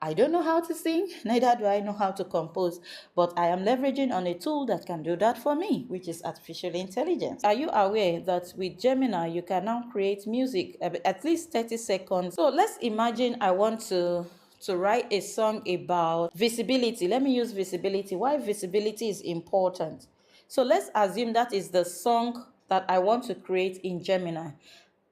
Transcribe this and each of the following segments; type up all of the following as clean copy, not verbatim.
I don't know how to sing, neither do I know how to compose, but I am leveraging on a tool that can do that for me, which is artificial intelligence. Are you aware that with Gemini, you can now create music at least 30 seconds? So let's imagine I want to write a song about visibility. Let me use visibility. Why visibility is important. So let's assume that is the song that I want to create in Gemini.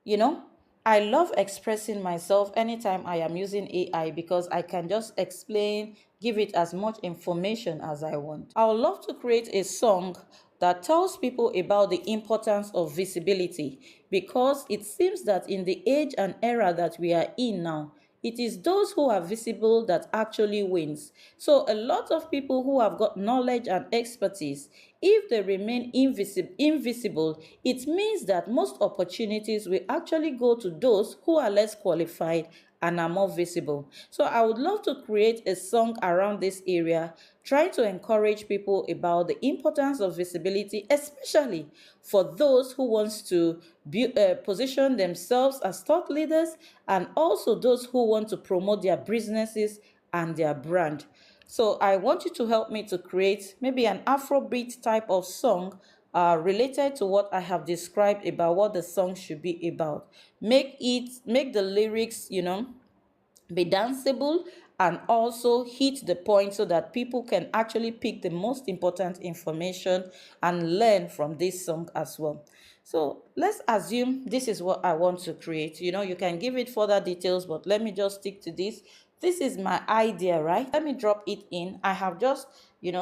You know, I love expressing myself anytime I am using AI because I can just explain, give it as much information as I want. I would love to create a song that tells people about the importance of visibility, because it seems that in the age and era that we are in now, it is those who are visible that actually wins. So a lot of people who have got knowledge and expertise, if they remain invisible, it means that most opportunities will actually go to those who are less qualified and are more visible. So I would love to create a song around this area, trying to encourage people about the importance of visibility, especially for those who wants to position themselves as thought leaders, and also those who want to promote their businesses and their brand. So I want you to help me to create maybe an Afrobeat type of song related to what I have described about what the song should be about. Make the lyrics, be danceable, and also hit the point so that people can actually pick the most important information and learn from this song as well. So let's assume this is what I want to create. You can give it further details, but let me just stick to this. This is my idea, right? Let me drop it in. I have just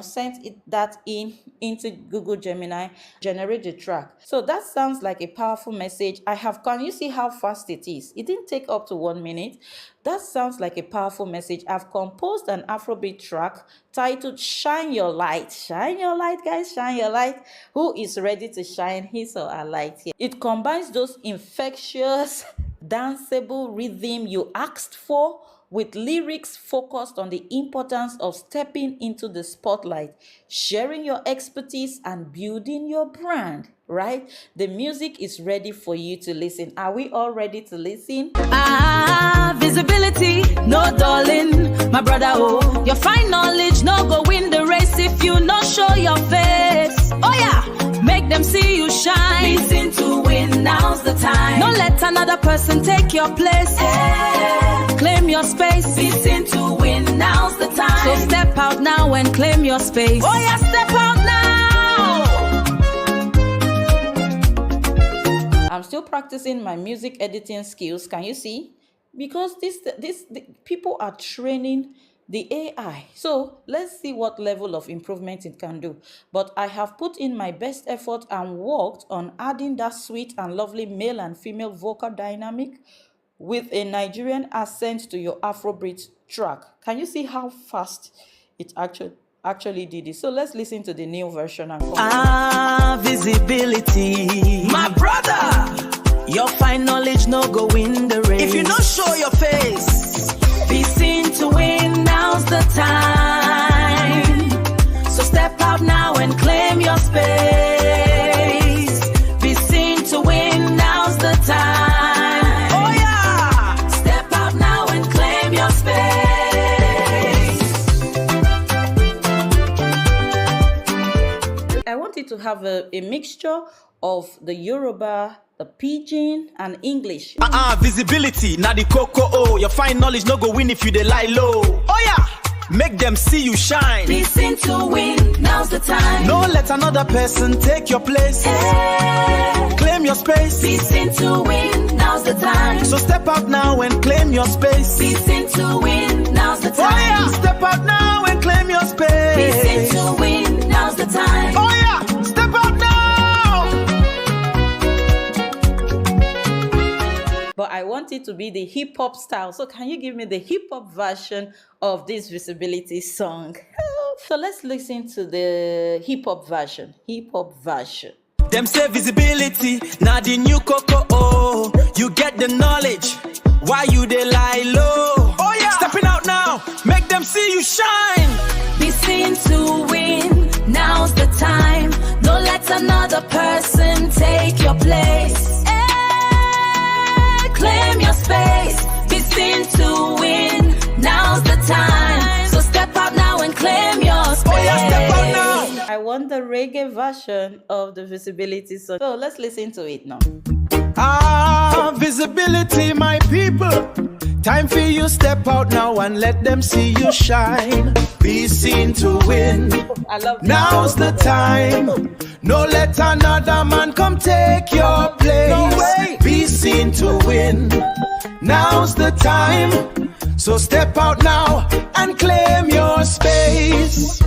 sent that into Google Gemini, generate the track. So that sounds like a powerful message. Can you see how fast it is? It didn't take up to 1 minute. That sounds like a powerful message. I've composed an Afrobeat track titled Shine Your Light. Shine your light, guys, shine your light. Who is ready to shine his or her light here? It combines those infectious, danceable rhythm you asked for with lyrics focused on the importance of stepping into the spotlight, sharing your expertise, and building your brand, right? The music is ready for you to listen. Are we all ready to listen? Visibility, no darling, my brother, oh. Your fine knowledge, no go win the race if you not show your face. Oh yeah, make them see you shine. Listen to win, now's the time. Don't let another person take your place. Claim your space. Listen to win, now's the time. So step out now and claim your space. Oh yeah, step out now. I'm still practicing my music editing skills. Can you see? Because people are training the AI. So let's see what level of improvement it can do. But I have put in my best effort and worked on adding that sweet and lovely male and female vocal dynamic with a Nigerian accent to your Afrobeat track. Can you see how fast it actually did it? So let's listen to the new version and visibility. My brother, your fine knowledge no go win the race. If you not show your face, be seen to win, now's the time. So step out now and claim your space. Be seen to win, now's the time. To have a mixture of the Yoruba, the Pidgin, and English. Visibility, now the coco, oh. Your fine knowledge no go win if you dey lie low. Oh yeah, make them see you shine. Listen to win, now's the time. No let another person take your place. Claim your space. Listen to win, now's the time. So step out now and claim your space. Listen to win, now's the time. Oh yeah, step out now and claim your space. Listen to win, now's the time. Oh yeah, step out now. But I want it to be the hip-hop style. So can you give me the hip-hop version of this visibility song? So let's listen to the hip-hop version. Hip-hop version. Them say visibility, now the new coco, oh. You get the knowledge, why you dey lie low? Oh yeah, stepping out now, make them see you shine. Be seen to win, now's the time. Don't let another person take your place. Claim your space, be seen to win, now's the time. So step out now and claim your space. Oh yeah, step out now. I want the reggae version of the visibility song. So let's listen to it now. Ah, visibility, my people. Time for you step out now and let them see you shine. Be seen to win. I love Now's the time. No let another man come take your place. No way. Be seen to win. Now's the time. So step out now and claim your space.